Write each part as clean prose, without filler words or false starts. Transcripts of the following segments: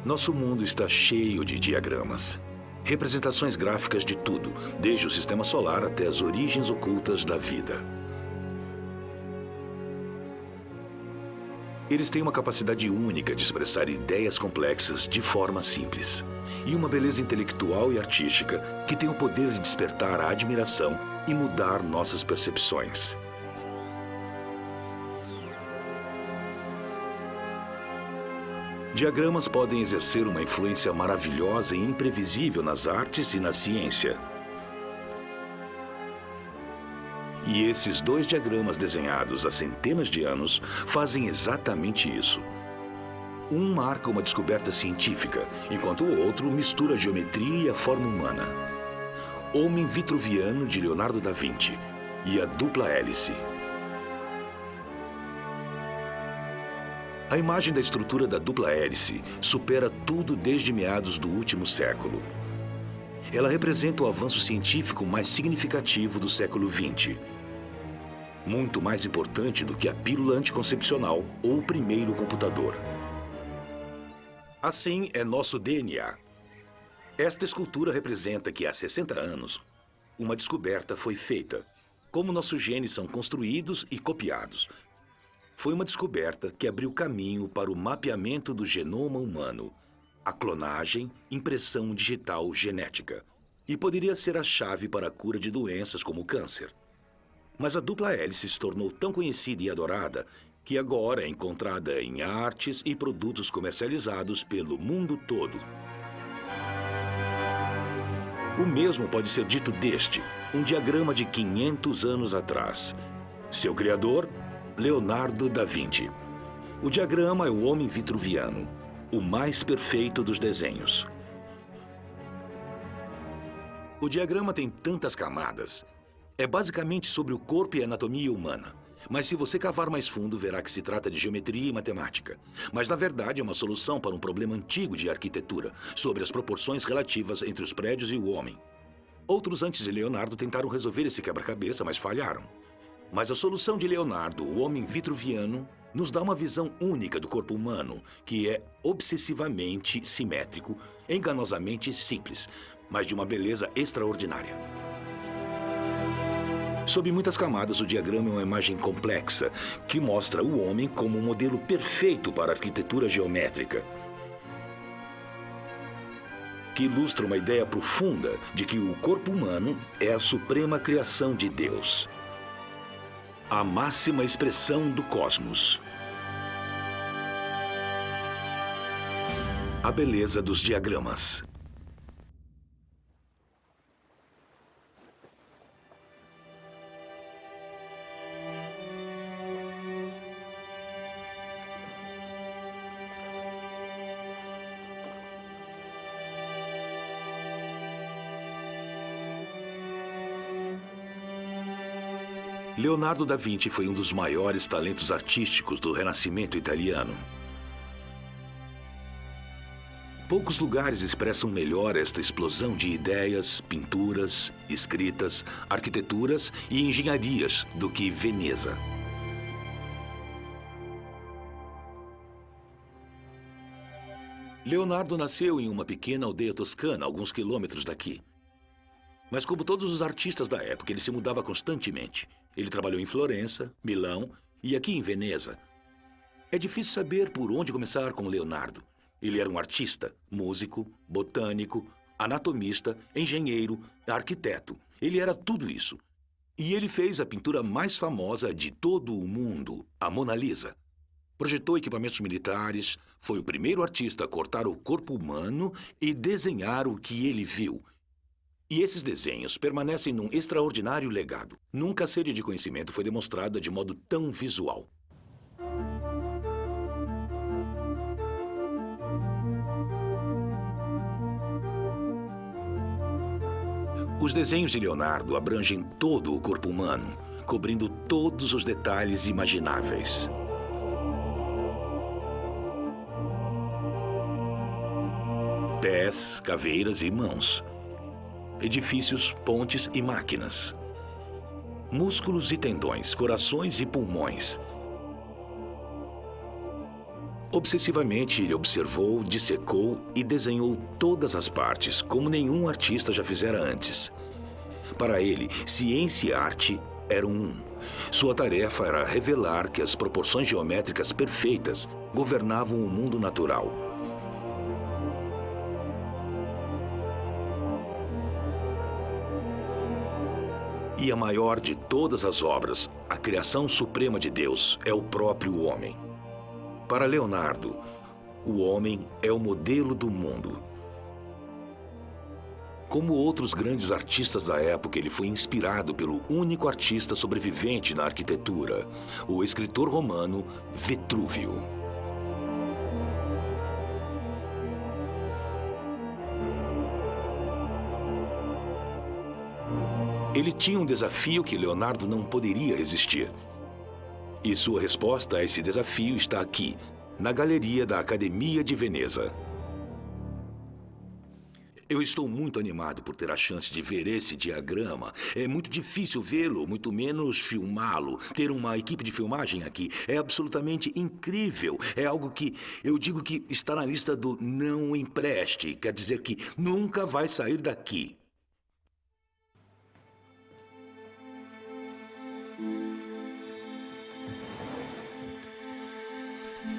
Nosso mundo está cheio de diagramas. Representações gráficas de tudo, desde o sistema solar até as origens ocultas da vida. Eles têm uma capacidade única de expressar ideias complexas de forma simples. E uma beleza intelectual e artística que tem o poder de despertar a admiração e mudar nossas percepções. Diagramas podem exercer uma influência maravilhosa e imprevisível nas artes e na ciência. E esses dois diagramas desenhados há centenas de anos fazem exatamente isso. Um marca uma descoberta científica, enquanto o outro mistura a geometria e a forma humana. Homem Vitruviano, de Leonardo da Vinci, e a dupla hélice. A imagem da estrutura da dupla hélice supera tudo desde meados do último século. Ela representa o avanço científico mais significativo do século XX. Muito mais importante do que a pílula anticoncepcional ou o primeiro computador. Assim é nosso DNA. Esta escultura representa que há 60 anos, uma descoberta foi feita. Como nossos genes são construídos e copiados. Foi uma descoberta que abriu caminho para o mapeamento do genoma humano, a clonagem, impressão digital genética, e poderia ser a chave para a cura de doenças como o câncer. Mas a dupla hélice se tornou tão conhecida e adorada que agora é encontrada em artes e produtos comercializados pelo mundo todo. O mesmo pode ser dito deste, um diagrama de 500 anos atrás. Seu criador, Leonardo da Vinci. O diagrama é o homem vitruviano, o mais perfeito dos desenhos. O diagrama tem tantas camadas. É basicamente sobre o corpo e a anatomia humana. Mas se você cavar mais fundo, verá que se trata de geometria e matemática. Mas, na verdade, é uma solução para um problema antigo de arquitetura, sobre as proporções relativas entre os prédios e o homem. Outros antes de Leonardo tentaram resolver esse quebra-cabeça, mas falharam. Mas a solução de Leonardo, o homem vitruviano, nos dá uma visão única do corpo humano, que é obsessivamente simétrico, enganosamente simples, mas de uma beleza extraordinária. Sob muitas camadas, o diagrama é uma imagem complexa, que mostra o homem como um modelo perfeito para a arquitetura geométrica, que ilustra uma ideia profunda de que o corpo humano é a suprema criação de Deus. A máxima expressão do cosmos. A beleza dos diagramas. Leonardo da Vinci foi um dos maiores talentos artísticos do Renascimento italiano. Poucos lugares expressam melhor esta explosão de ideias, pinturas, escritas, arquiteturas e engenharias do que Veneza. Leonardo nasceu em uma pequena aldeia toscana, a alguns quilômetros daqui. Mas como todos os artistas da época, ele se mudava constantemente. Ele trabalhou em Florença, Milão e aqui em Veneza. É difícil saber por onde começar com Leonardo. Ele era um artista, músico, botânico, anatomista, engenheiro, arquiteto. Ele era tudo isso. E ele fez a pintura mais famosa de todo o mundo, a Mona Lisa. Projetou equipamentos militares, foi o primeiro artista a cortar o corpo humano e desenhar o que ele viu. E esses desenhos permanecem num extraordinário legado. Nunca a sede de conhecimento foi demonstrada de modo tão visual. Os desenhos de Leonardo abrangem todo o corpo humano, cobrindo todos os detalhes imagináveis. Pés, caveiras e mãos. Edifícios, pontes e máquinas. Músculos e tendões, corações e pulmões. Obsessivamente, ele observou, dissecou e desenhou todas as partes, como nenhum artista já fizera antes. Para ele, ciência e arte eram um. Sua tarefa era revelar que as proporções geométricas perfeitas governavam o mundo natural. E a maior de todas as obras, a criação suprema de Deus, é o próprio homem. Para Leonardo, o homem é o modelo do mundo. Como outros grandes artistas da época, ele foi inspirado pelo único artista sobrevivente na arquitetura, o escritor romano Vitrúvio. Ele tinha um desafio que Leonardo não poderia resistir. E sua resposta a esse desafio está aqui, na galeria da Academia de Veneza. Eu estou muito animado por ter a chance de ver esse diagrama. É muito difícil vê-lo, muito menos filmá-lo. Ter uma equipe de filmagem aqui é absolutamente incrível. É algo que eu digo que está na lista do não empreste. Quer dizer que nunca vai sair daqui.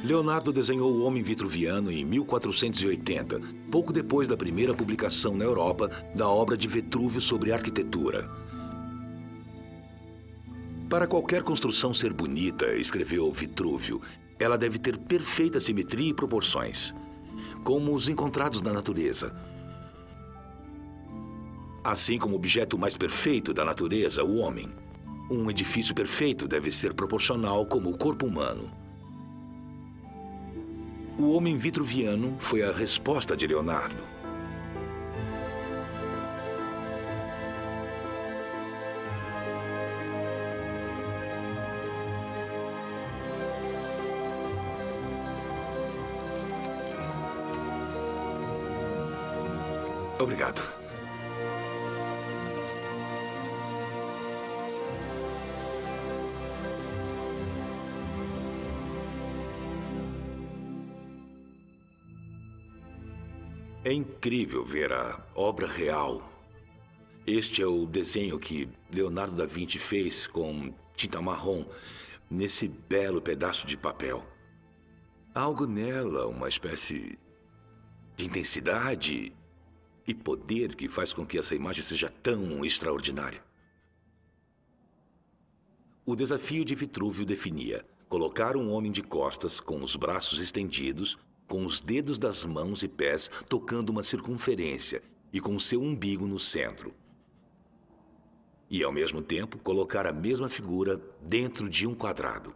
Leonardo desenhou o homem vitruviano em 1480, pouco depois da primeira publicação na Europa da obra de Vitrúvio sobre arquitetura. Para qualquer construção ser bonita, escreveu Vitrúvio, ela deve ter perfeita simetria e proporções, como os encontrados na natureza. Assim como o objeto mais perfeito da natureza, o homem. Um edifício perfeito deve ser proporcional como o corpo humano. O homem vitruviano foi a resposta de Leonardo. Obrigado. É incrível ver a obra real. Este é o desenho que Leonardo da Vinci fez com tinta marrom nesse belo pedaço de papel. Há algo nela, uma espécie de intensidade e poder que faz com que essa imagem seja tão extraordinária. O desafio de Vitrúvio definia colocar um homem de costas com os braços estendidos, com os dedos das mãos e pés tocando uma circunferência e com seu umbigo no centro. E, ao mesmo tempo, colocar a mesma figura dentro de um quadrado.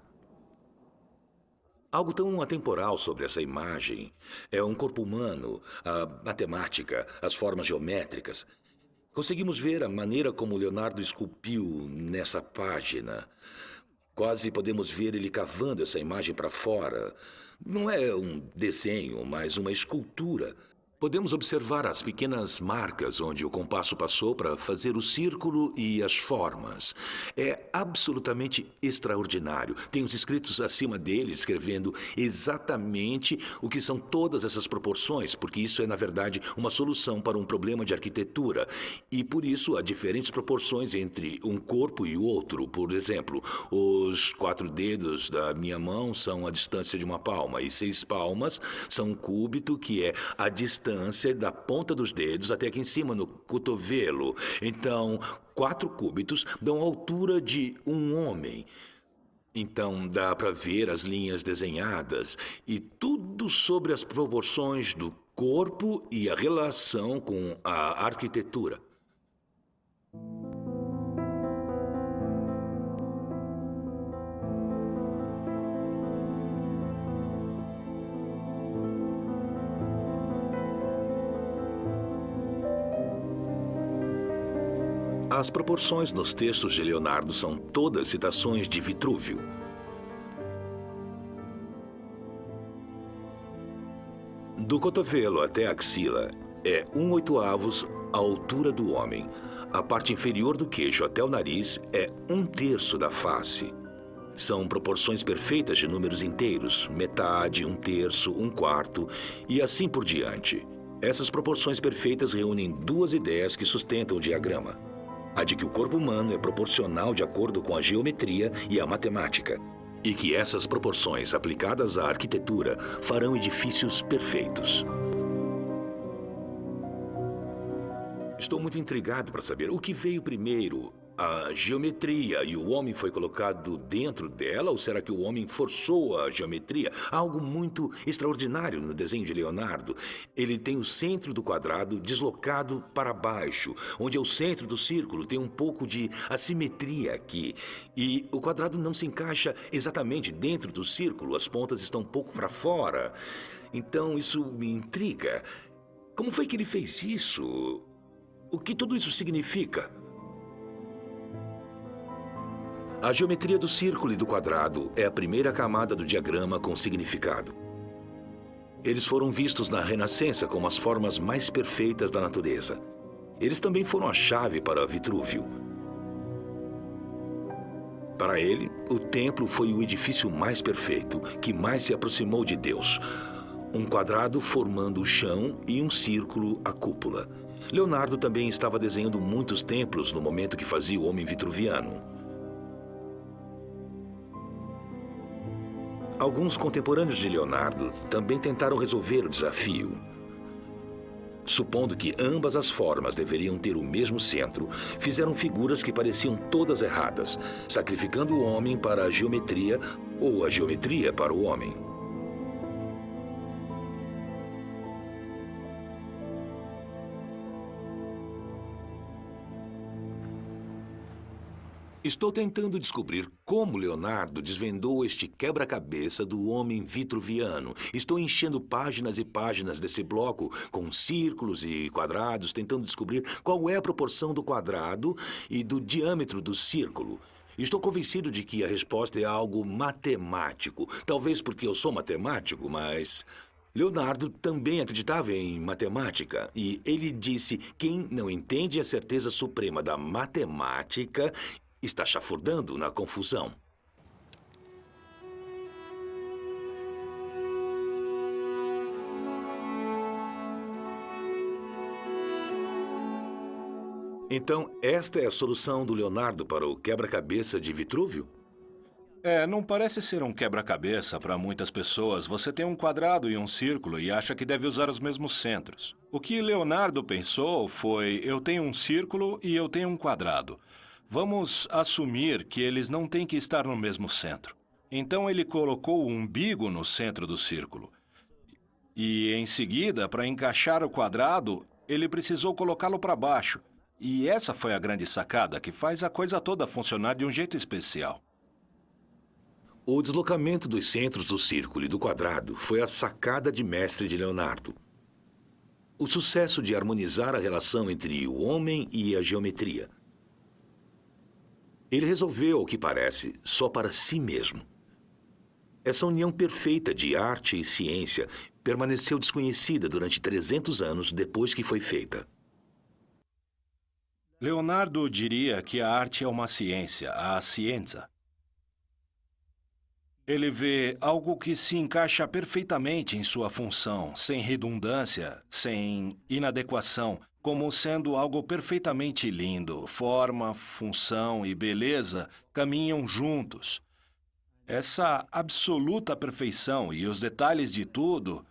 Algo tão atemporal sobre essa imagem é um corpo humano, a matemática, as formas geométricas. Conseguimos ver a maneira como Leonardo esculpiu nessa página. Quase podemos ver ele cavando essa imagem para fora. Não é um desenho, mas uma escultura. Podemos observar as pequenas marcas onde o compasso passou para fazer o círculo e as formas. É absolutamente extraordinário. Tem os escritos acima dele, escrevendo exatamente o que são todas essas proporções, porque isso é, na verdade, uma solução para um problema de arquitetura. E, por isso, há diferentes proporções entre um corpo e o outro. Por exemplo, os 4 dedos da minha mão são a distância de uma palma, e 6 palmas são um cúbito, que é a distância da ponta dos dedos até aqui em cima, no cotovelo. Então, 4 cúbitos dão a altura de um homem. Então, dá para ver as linhas desenhadas e tudo sobre as proporções do corpo e a relação com a arquitetura. As proporções nos textos de Leonardo são todas citações de Vitrúvio. Do cotovelo até a axila é 1/8 a altura do homem. A parte inferior do queixo até o nariz é 1/3 da face. São proporções perfeitas de números inteiros, metade, um terço, um quarto e assim por diante. Essas proporções perfeitas reúnem duas ideias que sustentam o diagrama. A de que o corpo humano é proporcional de acordo com a geometria e a matemática, e que essas proporções aplicadas à arquitetura farão edifícios perfeitos. Estou muito intrigado para saber o que veio primeiro, a geometria e o homem foi colocado dentro dela, ou será que o homem forçou a geometria? Há algo muito extraordinário no desenho de Leonardo. Ele tem o centro do quadrado deslocado para baixo, onde é o centro do círculo. Tem um pouco de assimetria aqui. E o quadrado não se encaixa exatamente dentro do círculo, as pontas estão um pouco para fora. Então isso me intriga. Como foi que ele fez isso? O que tudo isso significa? A geometria do círculo e do quadrado é a primeira camada do diagrama com significado. Eles foram vistos na Renascença como as formas mais perfeitas da natureza. Eles também foram a chave para Vitrúvio. Para ele, o templo foi o edifício mais perfeito, que mais se aproximou de Deus. Um quadrado formando o chão e um círculo a cúpula. Leonardo também estava desenhando muitos templos no momento que fazia o homem vitruviano. Alguns contemporâneos de Leonardo também tentaram resolver o desafio. Supondo que ambas as formas deveriam ter o mesmo centro, fizeram figuras que pareciam todas erradas, sacrificando o homem para a geometria ou a geometria para o homem. Estou tentando descobrir como Leonardo desvendou este quebra-cabeça do homem vitruviano. Estou enchendo páginas e páginas desse bloco com círculos e quadrados, tentando descobrir qual é a proporção do quadrado e do diâmetro do círculo. Estou convencido de que a resposta é algo matemático. Talvez porque eu sou matemático, mas Leonardo também acreditava em matemática. E ele disse: quem não entende a certeza suprema da matemática está chafurdando na confusão. Então, esta é a solução do Leonardo para o quebra-cabeça de Vitrúvio? Não parece ser um quebra-cabeça para muitas pessoas. Você tem um quadrado e um círculo e acha que deve usar os mesmos centros. O que Leonardo pensou foi: eu tenho um círculo e eu tenho um quadrado. Vamos assumir que eles não têm que estar no mesmo centro. Então ele colocou o umbigo no centro do círculo. E em seguida, para encaixar o quadrado, ele precisou colocá-lo para baixo. E essa foi a grande sacada que faz a coisa toda funcionar de um jeito especial. O deslocamento dos centros do círculo e do quadrado foi a sacada de mestre de Leonardo. O sucesso de harmonizar a relação entre o homem e a geometria. Ele resolveu, ao que parece, só para si mesmo. Essa união perfeita de arte e ciência permaneceu desconhecida durante 300 anos depois que foi feita. Leonardo diria que a arte é uma ciência, a ciência. Ele vê algo que se encaixa perfeitamente em sua função, sem redundância, sem inadequação, como sendo algo perfeitamente lindo. Forma, função e beleza caminham juntos. Essa absoluta perfeição e os detalhes de tudo,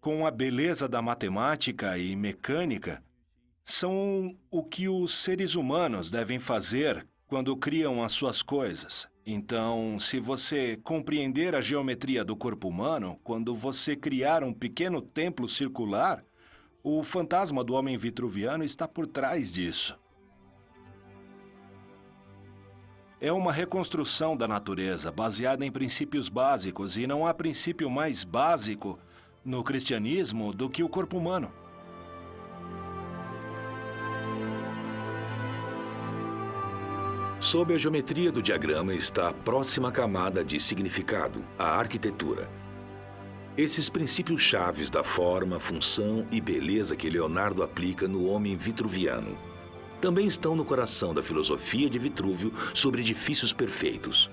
com a beleza da matemática e mecânica, são o que os seres humanos devem fazer quando criam as suas coisas. Então, se você compreender a geometria do corpo humano, quando você criar um pequeno templo circular, o fantasma do homem vitruviano está por trás disso. É uma reconstrução da natureza baseada em princípios básicos, e não há princípio mais básico no cristianismo do que o corpo humano. Sob a geometria do diagrama está a próxima camada de significado, a arquitetura. Esses princípios chaves da forma, função e beleza que Leonardo aplica no homem vitruviano também estão no coração da filosofia de Vitrúvio sobre edifícios perfeitos.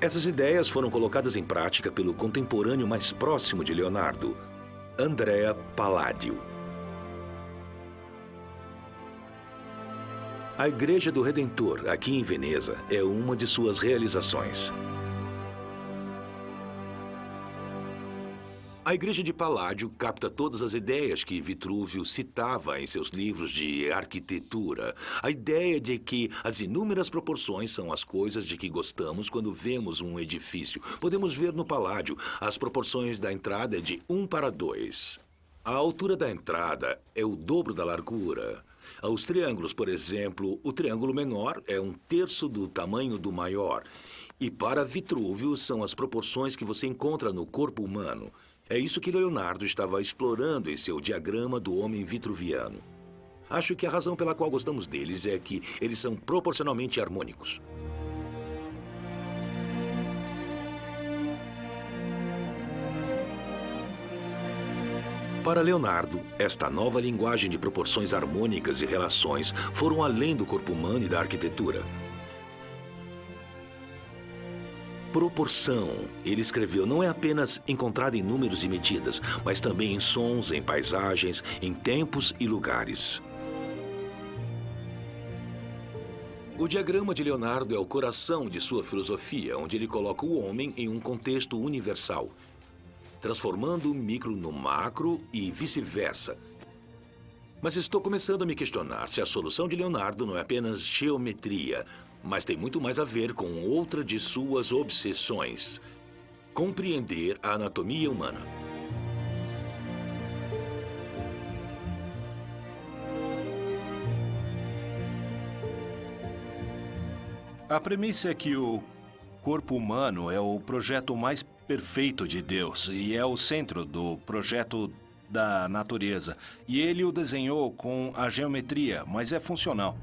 Essas ideias foram colocadas em prática pelo contemporâneo mais próximo de Leonardo, Andrea Palladio. A Igreja do Redentor, aqui em Veneza, é uma de suas realizações. A Igreja de Palladio capta todas as ideias que Vitrúvio citava em seus livros de arquitetura. A ideia de que as inúmeras proporções são as coisas de que gostamos quando vemos um edifício. Podemos ver no Palladio as proporções da entrada é de 1:2. A altura da entrada é o dobro da largura. Os triângulos, por exemplo, o triângulo menor é 1/3 do tamanho do maior. E para Vitrúvio são as proporções que você encontra no corpo humano. É isso que Leonardo estava explorando em seu diagrama do homem vitruviano. Acho que a razão pela qual gostamos deles é que eles são proporcionalmente harmônicos. Para Leonardo, esta nova linguagem de proporções harmônicas e relações foram além do corpo humano e da arquitetura. Proporção, ele escreveu, não é apenas encontrada em números e medidas, mas também em sons, em paisagens, em tempos e lugares. O diagrama de Leonardo é o coração de sua filosofia, onde ele coloca o homem em um contexto universal, transformando o micro no macro e vice-versa. Mas estou começando a me questionar se a solução de Leonardo não é apenas geometria, mas tem muito mais a ver com outra de suas obsessões: compreender a anatomia humana. A premissa é que o corpo humano é o projeto mais perfeito de Deus e é o centro do projeto da natureza. E ele o desenhou com a geometria, mas é funcional.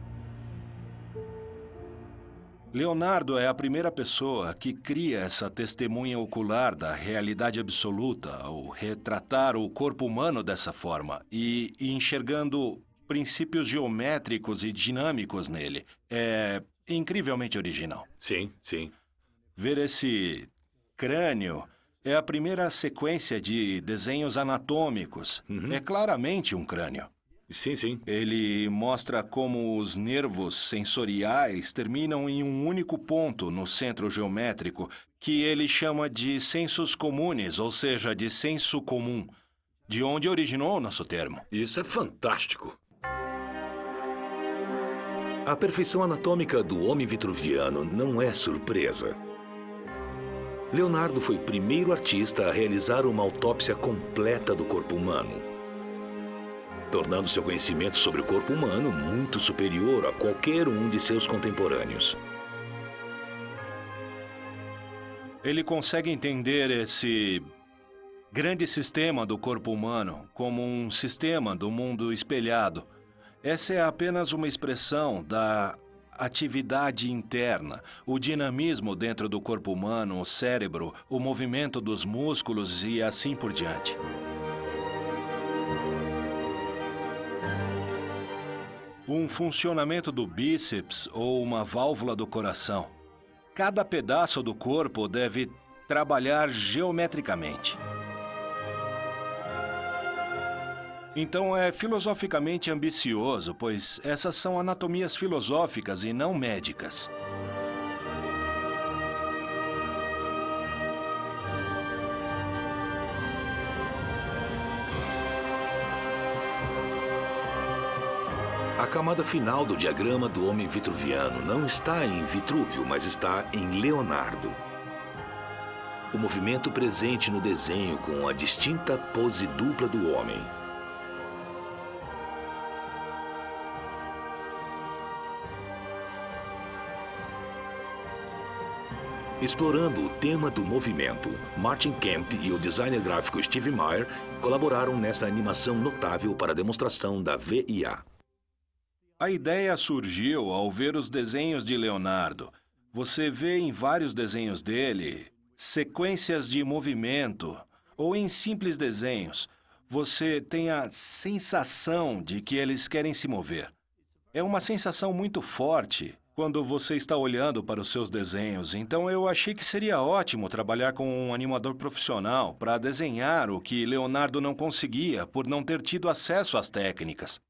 Leonardo é a primeira pessoa que cria essa testemunha ocular da realidade absoluta ao retratar o corpo humano dessa forma e enxergando princípios geométricos e dinâmicos nele. É incrivelmente original. Sim, sim. Ver esse crânio é a primeira sequência de desenhos anatômicos. É claramente um crânio. Sim, sim. Ele mostra como os nervos sensoriais terminam em um único ponto no centro geométrico, que ele chama de sensus communis, ou seja, de senso comum, de onde originou o nosso termo. Isso é fantástico. A perfeição anatômica do homem vitruviano não é surpresa. Leonardo foi o primeiro artista a realizar uma autópsia completa do corpo humano, tornando seu conhecimento sobre o corpo humano muito superior a qualquer um de seus contemporâneos. Ele consegue entender esse grande sistema do corpo humano como um sistema do mundo espelhado. Essa é apenas uma expressão da atividade interna, o dinamismo dentro do corpo humano, o cérebro, o movimento dos músculos e assim por diante. Um funcionamento do bíceps ou uma válvula do coração. Cada pedaço do corpo deve trabalhar geometricamente. Então é filosoficamente ambicioso, pois essas são anatomias filosóficas e não médicas. A camada final do diagrama do homem vitruviano não está em Vitrúvio, mas está em Leonardo. O movimento presente no desenho com a distinta pose dupla do homem. Explorando o tema do movimento, Martin Kemp e o designer gráfico Steve Meyer colaboraram nessa animação notável para a demonstração da VIA. A ideia surgiu ao ver os desenhos de Leonardo. Você vê em vários desenhos dele sequências de movimento, ou em simples desenhos, você tem a sensação de que eles querem se mover. É uma sensação muito forte quando você está olhando para os seus desenhos. Então eu achei que seria ótimo trabalhar com um animador profissional para desenhar o que Leonardo não conseguia por não ter tido acesso às técnicas.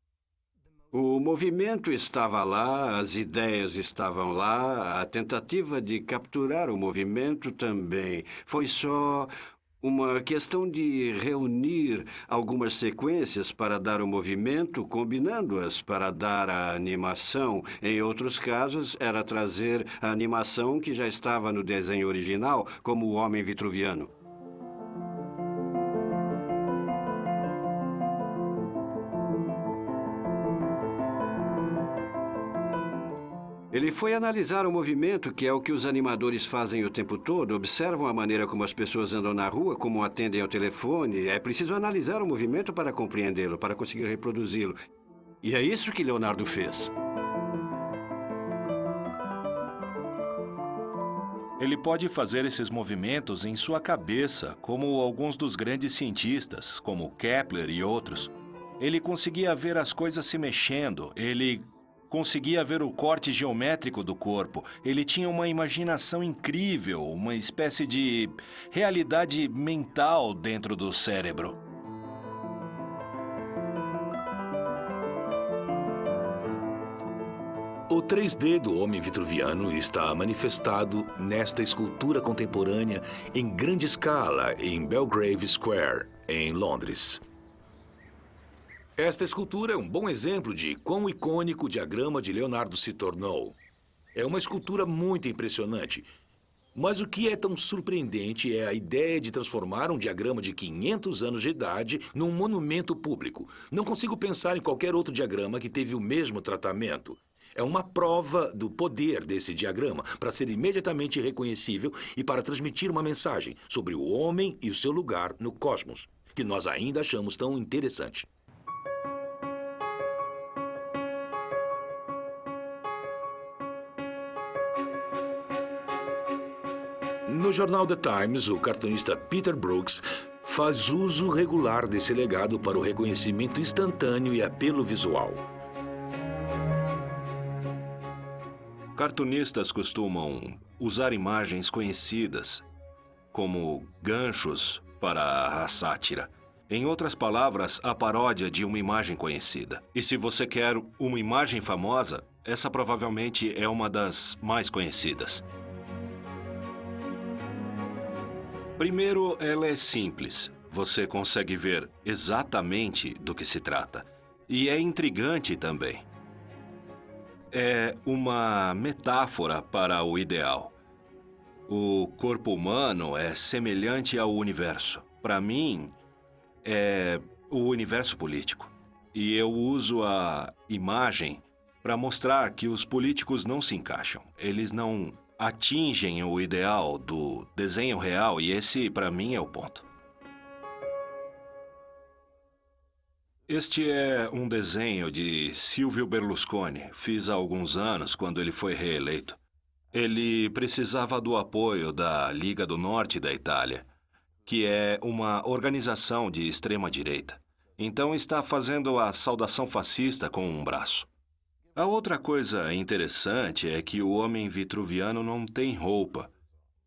O movimento estava lá, as ideias estavam lá, a tentativa de capturar o movimento também. Foi só uma questão de reunir algumas sequências para dar o movimento, combinando-as para dar a animação. Em outros casos, era trazer a animação que já estava no desenho original, como o Homem Vitruviano. Ele foi analisar o movimento, que é o que os animadores fazem o tempo todo, observam a maneira como as pessoas andam na rua, como atendem ao telefone. É preciso analisar o movimento para compreendê-lo, para conseguir reproduzi-lo. E é isso que Leonardo fez. Ele pode fazer esses movimentos em sua cabeça, como alguns dos grandes cientistas, como Kepler e outros. Ele conseguia ver as coisas se mexendo, ele conseguia ver o corte geométrico do corpo. Ele tinha uma imaginação incrível, uma espécie de realidade mental dentro do cérebro. O 3D do Homem Vitruviano está manifestado nesta escultura contemporânea em grande escala em Belgrave Square, em Londres. Esta escultura é um bom exemplo de quão icônico o diagrama de Leonardo se tornou. É uma escultura muito impressionante. Mas o que é tão surpreendente é a ideia de transformar um diagrama de 500 anos de idade num monumento público. Não consigo pensar em qualquer outro diagrama que teve o mesmo tratamento. É uma prova do poder desse diagrama para ser imediatamente reconhecível e para transmitir uma mensagem sobre o homem e o seu lugar no cosmos, que nós ainda achamos tão interessante. No jornal The Times, o cartunista Peter Brooks faz uso regular desse legado para o reconhecimento instantâneo e apelo visual. Cartunistas costumam usar imagens conhecidas como ganchos para a sátira. Em outras palavras, a paródia de uma imagem conhecida. E se você quer uma imagem famosa, essa provavelmente é uma das mais conhecidas. Primeiro, ela é simples. Você consegue ver exatamente do que se trata. E é intrigante também. É uma metáfora para o ideal. O corpo humano é semelhante ao universo. Para mim, é o universo político. E eu uso a imagem para mostrar que os políticos não se encaixam. Eles não atingem o ideal do desenho real, e esse, para mim, é o ponto. Este é um desenho de Silvio Berlusconi. Fiz há alguns anos, quando ele foi reeleito. Ele precisava do apoio da Liga do Norte da Itália, que é uma organização de extrema-direita. Então está fazendo a saudação fascista com um braço. A outra coisa interessante é que o Homem Vitruviano não tem roupa.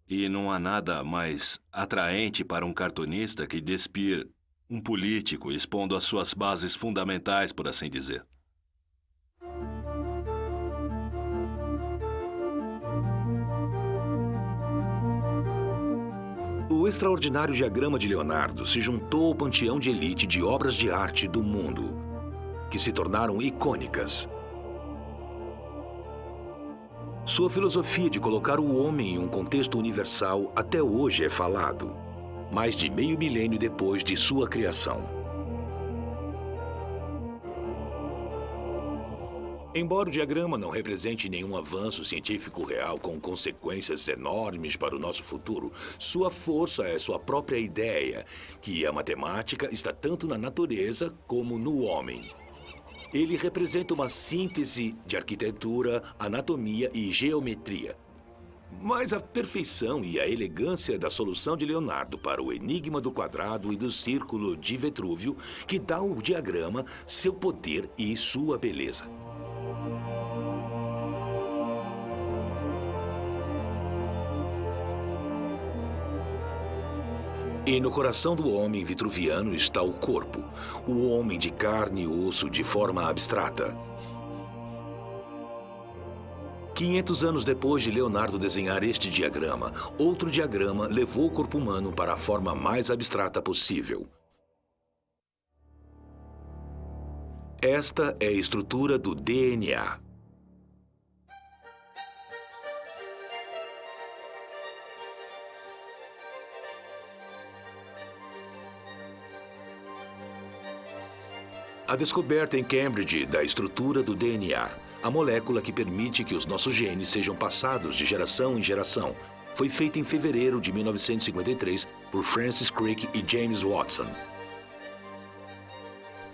E não há nada mais atraente para um cartunista que despir um político expondo as suas bases fundamentais, por assim dizer. O extraordinário diagrama de Leonardo se juntou ao panteão de elite de obras de arte do mundo, que se tornaram icônicas. Sua filosofia de colocar o homem em um contexto universal até hoje é falado, mais de meio milênio depois de sua criação. Embora o diagrama não represente nenhum avanço científico real com consequências enormes para o nosso futuro, sua força é sua própria ideia, que a matemática está tanto na natureza como no homem. Ele representa uma síntese de arquitetura, anatomia e geometria. Mas a perfeição e a elegância da solução de Leonardo para o enigma do quadrado e do círculo de Vitrúvio que dá ao diagrama seu poder e sua beleza. E no coração do homem vitruviano está o corpo, o homem de carne e osso de forma abstrata. 500 anos depois de Leonardo desenhar este diagrama, outro diagrama levou o corpo humano para a forma mais abstrata possível. Esta é a estrutura do DNA. A descoberta em Cambridge da estrutura do DNA, a molécula que permite que os nossos genes sejam passados de geração em geração, foi feita em fevereiro de 1953 por Francis Crick e James Watson.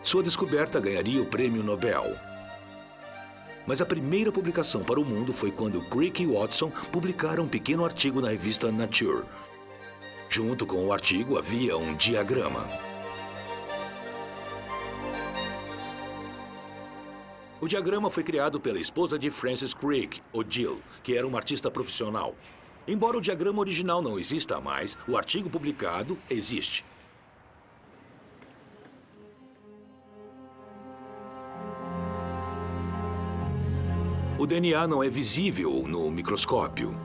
Sua descoberta ganharia o Prêmio Nobel. Mas a primeira publicação para o mundo foi quando Crick e Watson publicaram um pequeno artigo na revista Nature. Junto com o artigo havia um diagrama. O diagrama foi criado pela esposa de Francis Crick, Odile, que era uma artista profissional. Embora o diagrama original não exista mais, o artigo publicado existe. O DNA não é visível no microscópio.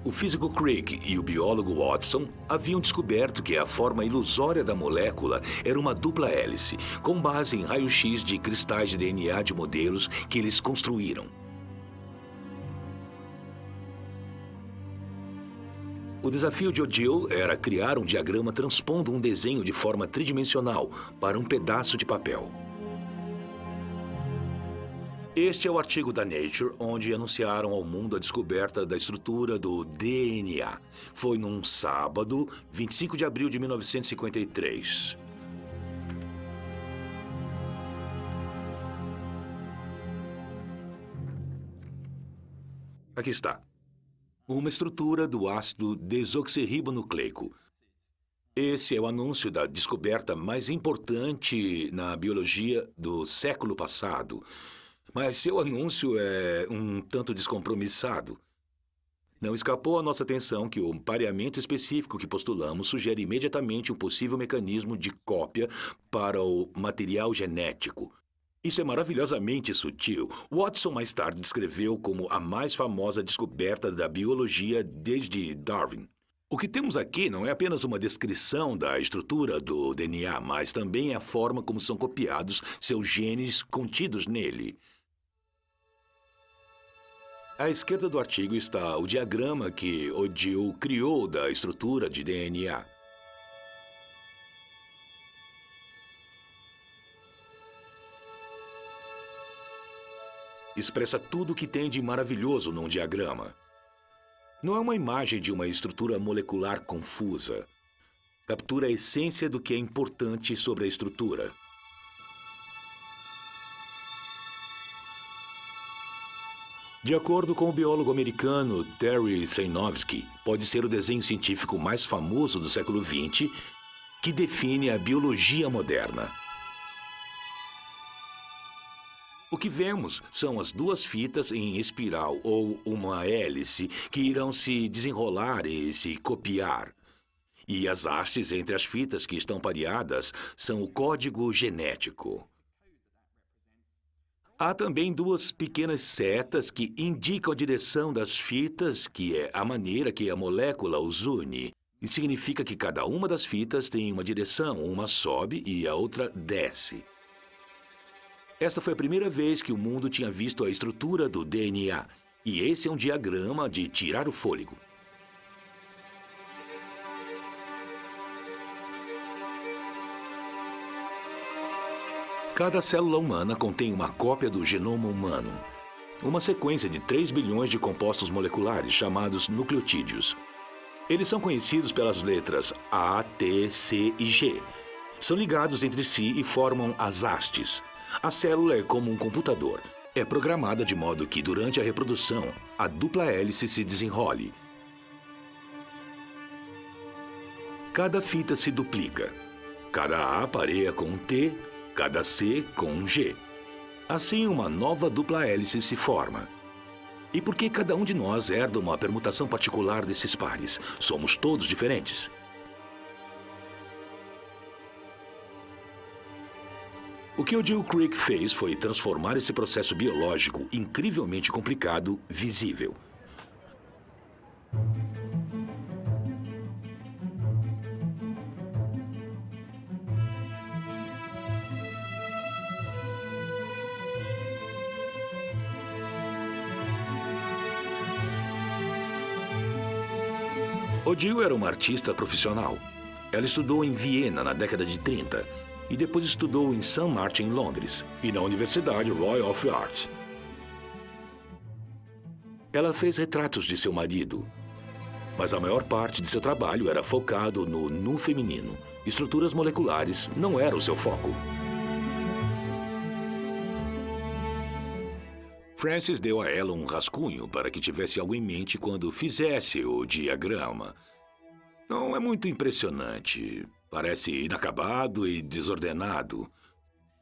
O físico Crick e o biólogo Watson haviam descoberto que a forma ilusória da molécula era uma dupla hélice, com base em raio-x de cristais de DNA de modelos que eles construíram. O desafio de Odile era criar um diagrama transpondo um desenho de forma tridimensional para um pedaço de papel. Este é o artigo da Nature, onde anunciaram ao mundo a descoberta da estrutura do DNA. Foi num sábado, 25 de abril de 1953. Aqui está. Uma estrutura do ácido desoxirribonucleico. Esse é o anúncio da descoberta mais importante na biologia do século passado. Mas seu anúncio é um tanto descompromissado. Não escapou à nossa atenção que o pareamento específico que postulamos sugere imediatamente um possível mecanismo de cópia para o material genético. Isso é maravilhosamente sutil. Watson mais tarde descreveu como a mais famosa descoberta da biologia desde Darwin. O que temos aqui não é apenas uma descrição da estrutura do DNA, mas também a forma como são copiados seus genes contidos nele. À esquerda do artigo está o diagrama que Odile criou da estrutura de DNA. Expressa tudo o que tem de maravilhoso num diagrama. Não é uma imagem de uma estrutura molecular confusa. Captura a essência do que é importante sobre a estrutura. De acordo com o biólogo americano Terry Sejnowski, pode ser o desenho científico mais famoso do século XX que define a biologia moderna. O que vemos são as duas fitas em espiral ou uma hélice que irão se desenrolar e se copiar. E as hastes entre as fitas que estão pareadas são o código genético. Há também duas pequenas setas que indicam a direção das fitas, que é a maneira que a molécula os une. E significa que cada uma das fitas tem uma direção, uma sobe e a outra desce. Esta foi a primeira vez que o mundo tinha visto a estrutura do DNA, e esse é um diagrama de tirar o fôlego. Cada célula humana contém uma cópia do genoma humano, uma sequência de 3 bilhões de compostos moleculares chamados nucleotídeos. Eles são conhecidos pelas letras A, T, C e G. São ligados entre si e formam as hastes. A célula é como um computador. É programada de modo que, durante a reprodução, a dupla hélice se desenrole. Cada fita se duplica. Cada A pareia com um T, cada C com um G. Assim, uma nova dupla hélice se forma. E por que cada um de nós herda uma permutação particular desses pares? Somos todos diferentes. O que Odile Crick fez foi transformar esse processo biológico incrivelmente complicado visível. Odile era uma artista profissional. Ela estudou em Viena na década de 30 e depois estudou em St. Martin, em Londres, e na Universidade Royal of Arts. Ela fez retratos de seu marido, mas a maior parte de seu trabalho era focado no nu feminino. Estruturas moleculares não eram o seu foco. Francis deu a ela um rascunho para que tivesse algo em mente quando fizesse o diagrama. Não é muito impressionante. Parece inacabado e desordenado.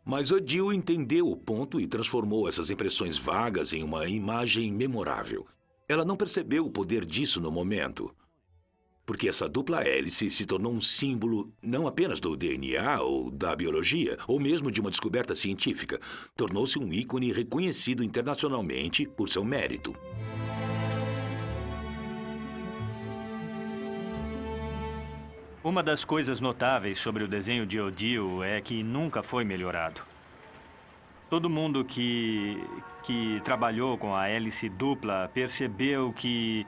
Mas Odile entendeu o ponto e transformou essas impressões vagas em uma imagem memorável. Ela não percebeu o poder disso no momento, porque essa dupla hélice se tornou um símbolo não apenas do DNA ou da biologia, ou mesmo de uma descoberta científica. Tornou-se um ícone reconhecido internacionalmente por seu mérito. Uma das coisas notáveis sobre o desenho de Odile é que nunca foi melhorado. Todo mundo que trabalhou com a hélice dupla percebeu que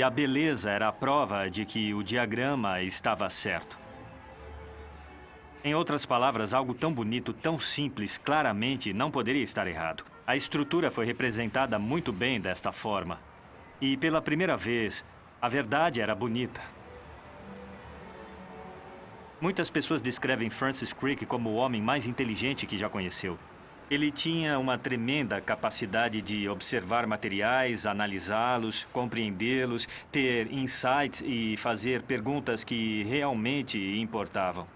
a beleza era a prova de que o diagrama estava certo. Em outras palavras, algo tão bonito, tão simples, claramente não poderia estar errado. A estrutura foi representada muito bem desta forma. E pela primeira vez, a verdade era bonita. Muitas pessoas descrevem Francis Crick como o homem mais inteligente que já conheceu. Ele tinha uma tremenda capacidade de observar materiais, analisá-los, compreendê-los, ter insights e fazer perguntas que realmente importavam.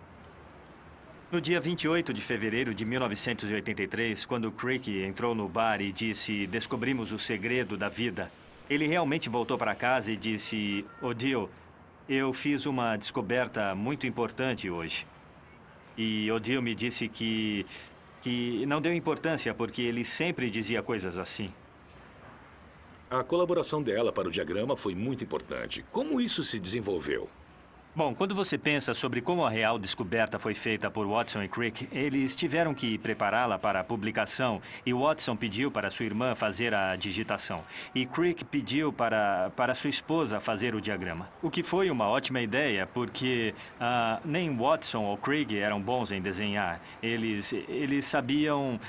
No dia 28 de fevereiro de 1983, quando Crick entrou no bar e disse: "Descobrimos o segredo da vida", ele realmente voltou para casa e disse: "Odile, eu fiz uma descoberta muito importante hoje." E Odile me disse que não deu importância porque ele sempre dizia coisas assim. A colaboração dela para o diagrama foi muito importante. Como isso se desenvolveu? Bom, quando você pensa sobre como a real descoberta foi feita por Watson e Crick, eles tiveram que prepará-la para a publicação e Watson pediu para sua irmã fazer a digitação e Crick pediu para sua esposa fazer o diagrama. O que foi uma ótima ideia, porque nem Watson ou Crick eram bons em desenhar. Eles sabiam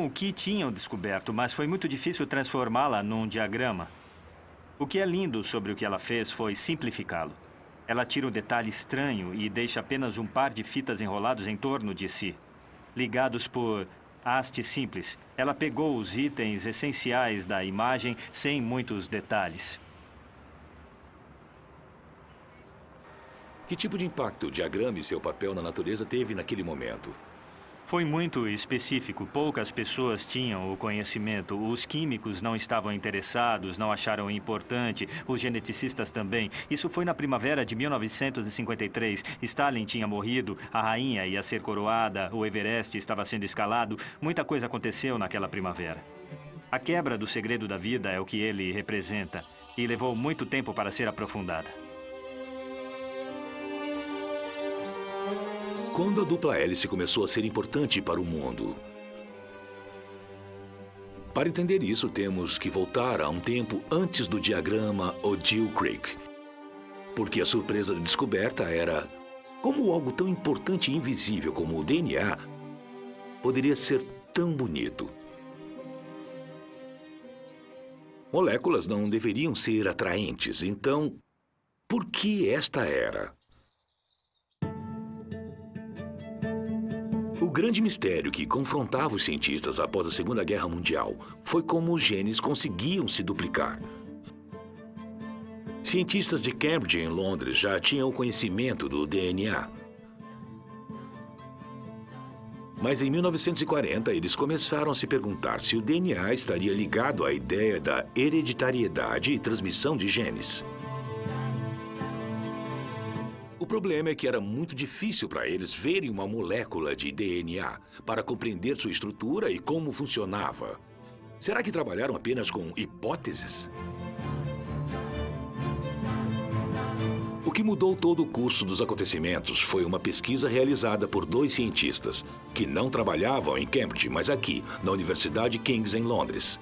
o que tinham descoberto, mas foi muito difícil transformá-la num diagrama. O que é lindo sobre o que ela fez foi simplificá-lo. Ela tira um detalhe estranho e deixa apenas um par de fitas enrolados em torno de si, ligados por haste simples. Ela pegou os itens essenciais da imagem sem muitos detalhes. Que tipo de impacto o diagrama e seu papel na natureza teve naquele momento? Foi muito específico. Poucas pessoas tinham o conhecimento. Os químicos não estavam interessados, não acharam importante. Os geneticistas também. Isso foi na primavera de 1953. Stalin tinha morrido, a rainha ia ser coroada, o Everest estava sendo escalado. Muita coisa aconteceu naquela primavera. A quebra do segredo da vida é o que ele representa. E levou muito tempo para ser aprofundada. Quando a dupla hélice começou a ser importante para o mundo? Para entender isso, temos que voltar a um tempo antes do diagrama Odile Crick. Porque a surpresa da descoberta era como algo tão importante e invisível como o DNA poderia ser tão bonito. Moléculas não deveriam ser atraentes, então, por que esta era? O grande mistério que confrontava os cientistas após a Segunda Guerra Mundial foi como os genes conseguiam se duplicar. Cientistas de Cambridge, em Londres, já tinham o conhecimento do DNA. Mas em 1940, eles começaram a se perguntar se o DNA estaria ligado à ideia da hereditariedade e transmissão de genes. O problema é que era muito difícil para eles verem uma molécula de DNA para compreender sua estrutura e como funcionava. Será que trabalharam apenas com hipóteses? O que mudou todo o curso dos acontecimentos foi uma pesquisa realizada por 2 cientistas, que não trabalhavam em Cambridge, mas aqui, na Universidade King's, em Londres.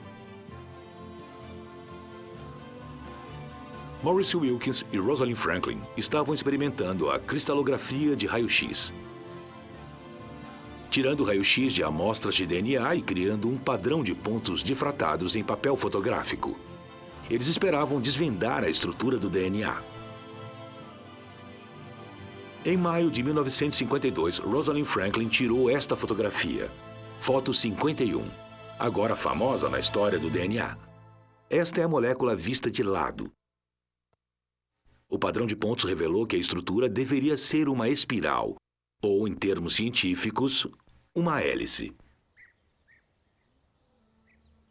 Maurice Wilkins e Rosalind Franklin estavam experimentando a cristalografia de raio-x, tirando raio-x de amostras de DNA e criando um padrão de pontos difratados em papel fotográfico. Eles esperavam desvendar a estrutura do DNA. Em maio de 1952, Rosalind Franklin tirou esta fotografia, foto 51, agora famosa na história do DNA. Esta é a molécula vista de lado. O padrão de pontos revelou que a estrutura deveria ser uma espiral, ou, em termos científicos, uma hélice.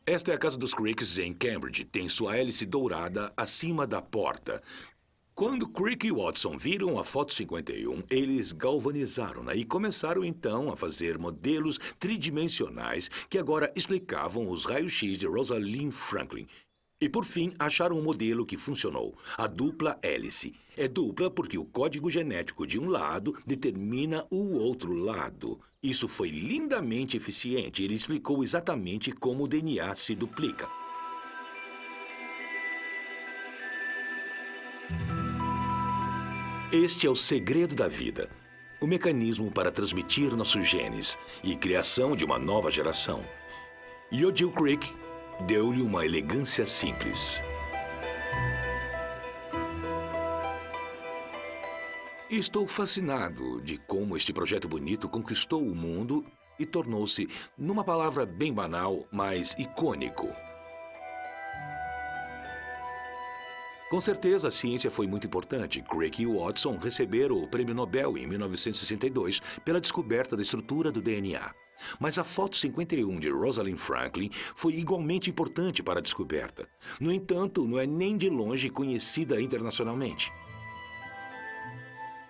Esta é a casa dos Cricks em Cambridge. Tem sua hélice dourada acima da porta. Quando Crick e Watson viram a foto 51, eles galvanizaram-na e começaram então a fazer modelos tridimensionais que agora explicavam os raios-x de Rosalind Franklin. E, por fim, acharam um modelo que funcionou, a dupla hélice. É dupla porque o código genético de um lado determina o outro lado. Isso foi lindamente eficiente. Ele explicou exatamente como o DNA se duplica. Este é o segredo da vida. O mecanismo para transmitir nossos genes e criação de uma nova geração. E Odile Crick deu-lhe uma elegância simples. Estou fascinado de como este projeto bonito conquistou o mundo e tornou-se, numa palavra bem banal, mas icônico. Com certeza, a ciência foi muito importante. Crick e Watson receberam o Prêmio Nobel em 1962 pela descoberta da estrutura do DNA. Mas a foto 51 de Rosalind Franklin foi igualmente importante para a descoberta. No entanto, não é nem de longe conhecida internacionalmente.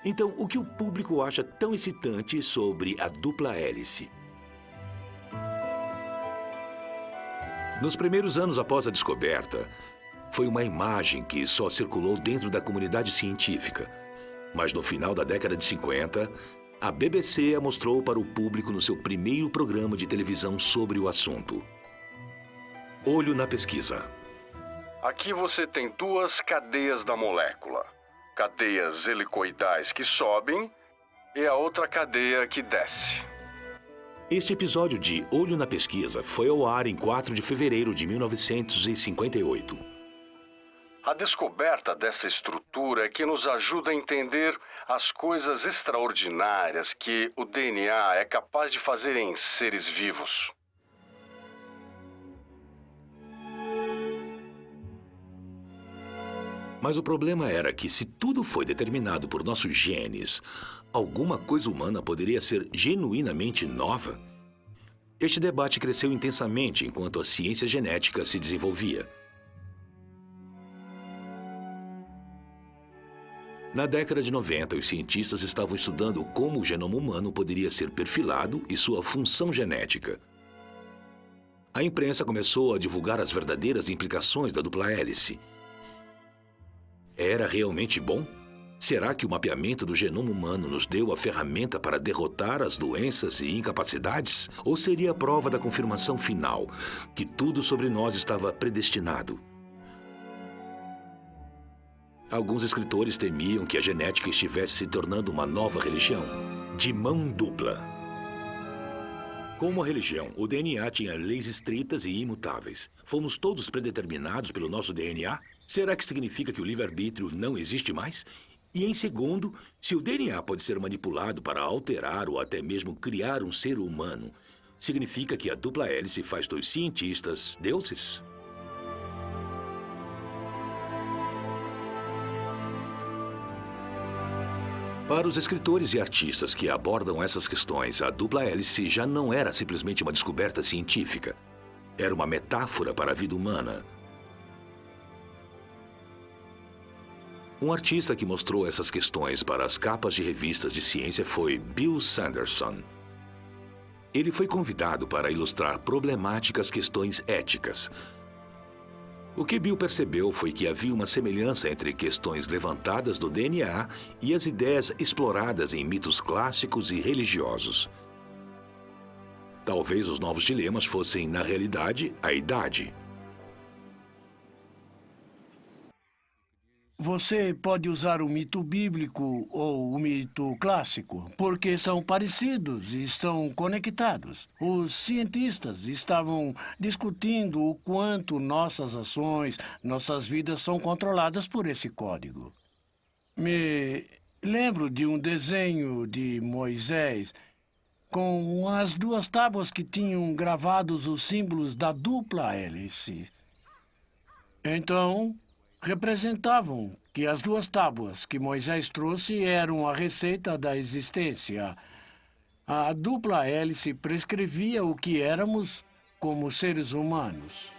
Então, o que o público acha tão excitante sobre a dupla hélice? Nos primeiros anos após a descoberta, foi uma imagem que só circulou dentro da comunidade científica. Mas no final da década de 50, a BBC a mostrou para o público no seu primeiro programa de televisão sobre o assunto. Olho na pesquisa. Aqui você tem 2 cadeias da molécula. Cadeias helicoidais que sobem e a outra cadeia que desce. Este episódio de Olho na Pesquisa foi ao ar em 4 de fevereiro de 1958. A descoberta dessa estrutura é que nos ajuda a entender as coisas extraordinárias que o DNA é capaz de fazer em seres vivos. Mas o problema era que, se tudo foi determinado por nossos genes, alguma coisa humana poderia ser genuinamente nova? Este debate cresceu intensamente enquanto a ciência genética se desenvolvia. Na década de 90, os cientistas estavam estudando como o genoma humano poderia ser perfilado e sua função genética. A imprensa começou a divulgar as verdadeiras implicações da dupla hélice. Era realmente bom? Será que o mapeamento do genoma humano nos deu a ferramenta para derrotar as doenças e incapacidades? Ou seria a prova da confirmação final, que tudo sobre nós estava predestinado? Alguns escritores temiam que a genética estivesse se tornando uma nova religião, de mão dupla. Como a religião, o DNA tinha leis estritas e imutáveis. Fomos todos predeterminados pelo nosso DNA? Será que significa que o livre-arbítrio não existe mais? E em segundo, se o DNA pode ser manipulado para alterar ou até mesmo criar um ser humano, significa que a dupla hélice faz dos cientistas deuses? Para os escritores e artistas que abordam essas questões, a dupla hélice já não era simplesmente uma descoberta científica. Era uma metáfora para a vida humana. Um artista que mostrou essas questões para as capas de revistas de ciência foi Bill Sanderson. Ele foi convidado para ilustrar problemáticas questões éticas. O que Bill percebeu foi que havia uma semelhança entre questões levantadas do DNA e as ideias exploradas em mitos clássicos e religiosos. Talvez os novos dilemas fossem, na realidade, a idade. Você pode usar o mito bíblico ou o mito clássico, porque são parecidos e estão conectados. Os cientistas estavam discutindo o quanto nossas ações, nossas vidas são controladas por esse código. Me lembro de um desenho de Moisés com as duas tábuas que tinham gravados os símbolos da dupla hélice. Então, representavam que as duas tábuas que Moisés trouxe eram a receita da existência. A dupla hélice prescrevia o que éramos como seres humanos.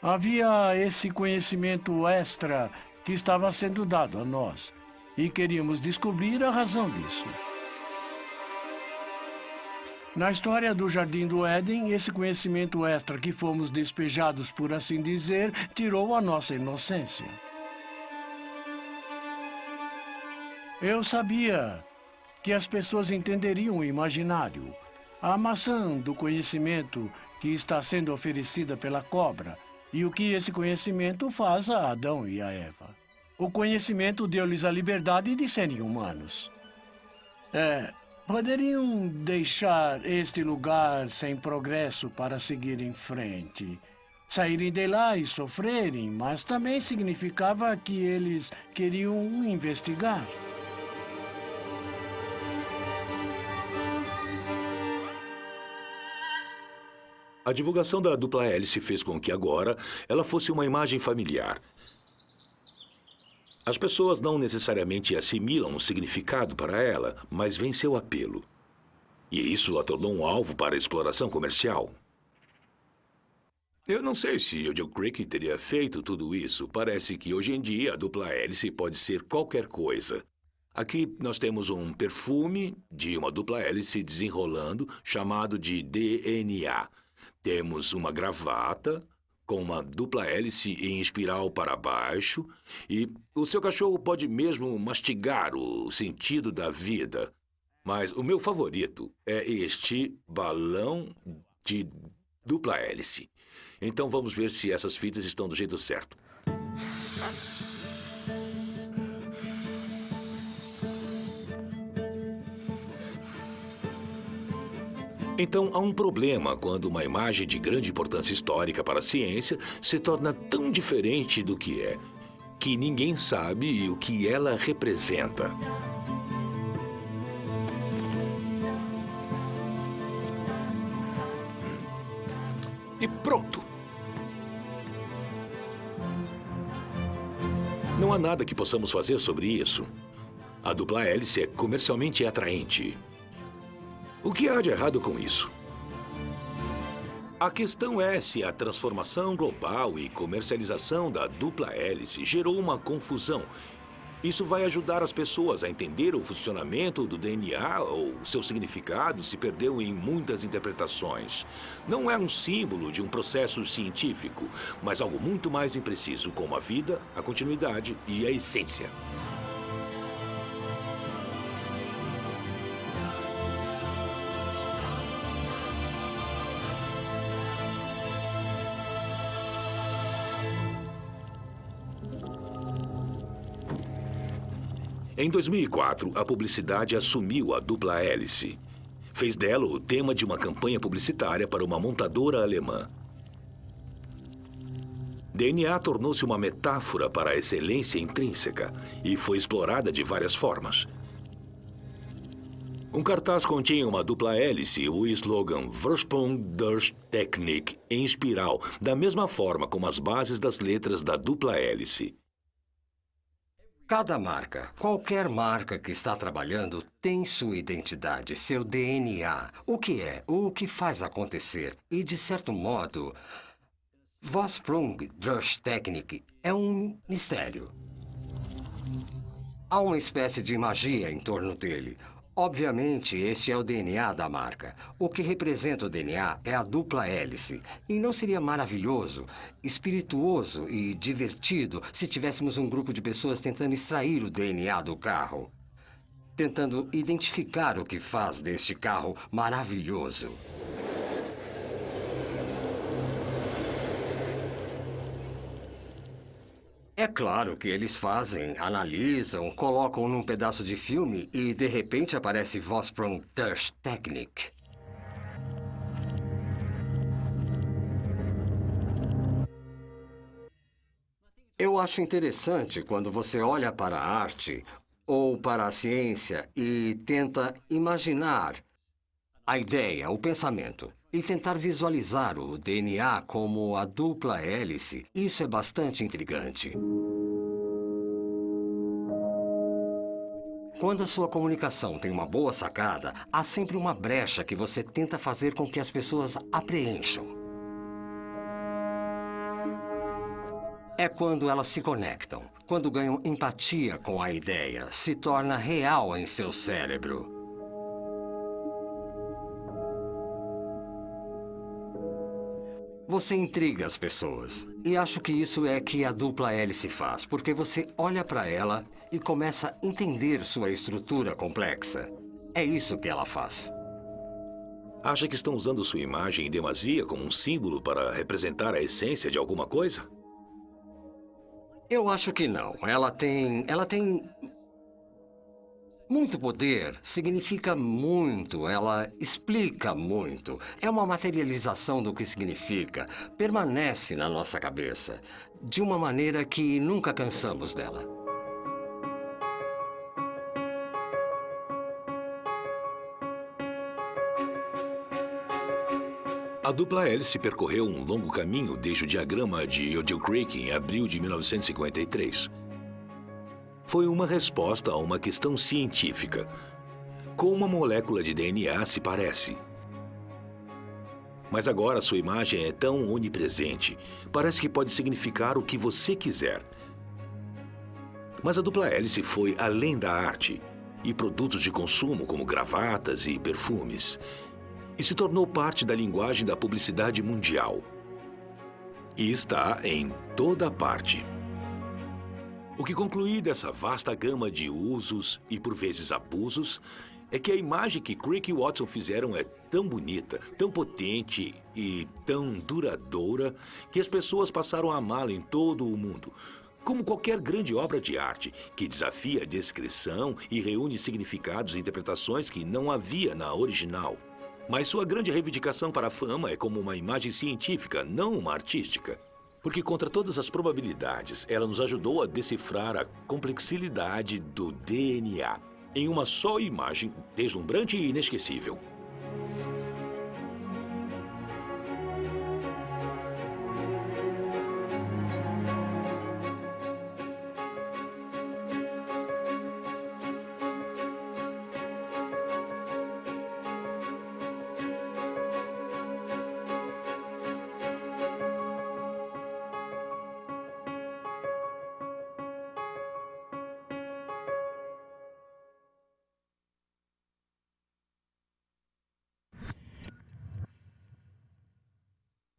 Havia esse conhecimento extra que estava sendo dado a nós, e queríamos descobrir a razão disso. Na história do Jardim do Éden, esse conhecimento extra que fomos despejados, por assim dizer, tirou a nossa inocência. Eu sabia que as pessoas entenderiam o imaginário, a maçã do conhecimento que está sendo oferecida pela cobra e o que esse conhecimento faz a Adão e a Eva. O conhecimento deu-lhes a liberdade de serem humanos. Poderiam deixar este lugar sem progresso para seguir em frente. Saírem de lá e sofrerem, mas também significava que eles queriam investigar. A divulgação da dupla hélice fez com que agora ela fosse uma imagem familiar. As pessoas não necessariamente assimilam um significado para ela, mas veem seu apelo. E isso a tornou um alvo para a exploração comercial. Eu não sei se o Joe Crick teria feito tudo isso. Parece que hoje em dia a dupla hélice pode ser qualquer coisa. Aqui nós temos um perfume de uma dupla hélice desenrolando, chamado de DNA. Temos uma gravata com uma dupla hélice em espiral para baixo, e o seu cachorro pode mesmo mastigar o sentido da vida. Mas o meu favorito é este balão de dupla hélice. Então vamos ver se essas fitas estão do jeito certo. Então, há um problema quando uma imagem de grande importância histórica para a ciência se torna tão diferente do que é, que ninguém sabe o que ela representa. E pronto! Não há nada que possamos fazer sobre isso. A dupla hélice é comercialmente atraente. O que há de errado com isso? A questão é se a transformação global e comercialização da dupla hélice gerou uma confusão. Isso vai ajudar as pessoas a entender o funcionamento do DNA ou seu significado se perdeu em muitas interpretações. Não é um símbolo de um processo científico, mas algo muito mais impreciso, como a vida, a continuidade e a essência. Em 2004, a publicidade assumiu a dupla hélice. Fez dela o tema de uma campanha publicitária para uma montadora alemã. DNA tornou-se uma metáfora para a excelência intrínseca e foi explorada de várias formas. Um cartaz continha uma dupla hélice e o slogan Vorsprung durch Technik em espiral, da mesma forma como as bases das letras da dupla hélice. Cada marca, qualquer marca que está trabalhando, tem sua identidade, seu DNA. O que faz acontecer. E, de certo modo, Vorsprung durch Technik é um mistério. Há uma espécie de magia em torno dele. Obviamente, este é o DNA da marca. O que representa o DNA é a dupla hélice. E não seria maravilhoso, espirituoso e divertido se tivéssemos um grupo de pessoas tentando extrair o DNA do carro? Tentando identificar o que faz deste carro maravilhoso. É claro que eles fazem, analisam, colocam num pedaço de filme e, de repente, aparece Vorsprung durch Technik. Eu acho interessante quando você olha para a arte ou para a ciência e tenta imaginar a ideia, o pensamento. E tentar visualizar o DNA como a dupla hélice, isso é bastante intrigante. Quando a sua comunicação tem uma boa sacada, há sempre uma brecha que você tenta fazer com que as pessoas a preencham. É quando elas se conectam, quando ganham empatia com a ideia, se torna real em seu cérebro. Você intriga as pessoas. E acho que isso é que a dupla hélice faz, porque você olha para ela e começa a entender sua estrutura complexa. É isso que ela faz. Acha que estão usando sua imagem em demasia como um símbolo para representar a essência de alguma coisa? Eu acho que não. Ela tem muito poder, significa muito, ela explica muito. É uma materialização do que significa. Permanece na nossa cabeça, de uma maneira que nunca cansamos dela. A dupla hélice percorreu um longo caminho desde o diagrama de Yodel Creek em abril de 1953. Foi uma resposta a uma questão científica. Como uma molécula de DNA se parece? Mas agora sua imagem é tão onipresente. Parece que pode significar o que você quiser. Mas a dupla hélice foi além da arte e produtos de consumo como gravatas e perfumes. E se tornou parte da linguagem da publicidade mundial. E está em toda parte. O que concluí dessa vasta gama de usos e, por vezes, abusos, é que a imagem que Crick e Watson fizeram é tão bonita, tão potente e tão duradoura que as pessoas passaram a amá-la em todo o mundo. Como qualquer grande obra de arte, que desafia a descrição e reúne significados e interpretações que não havia na original. Mas sua grande reivindicação para a fama é como uma imagem científica, não uma artística. Porque, contra todas as probabilidades, ela nos ajudou a decifrar a complexidade do DNA em uma só imagem deslumbrante e inesquecível.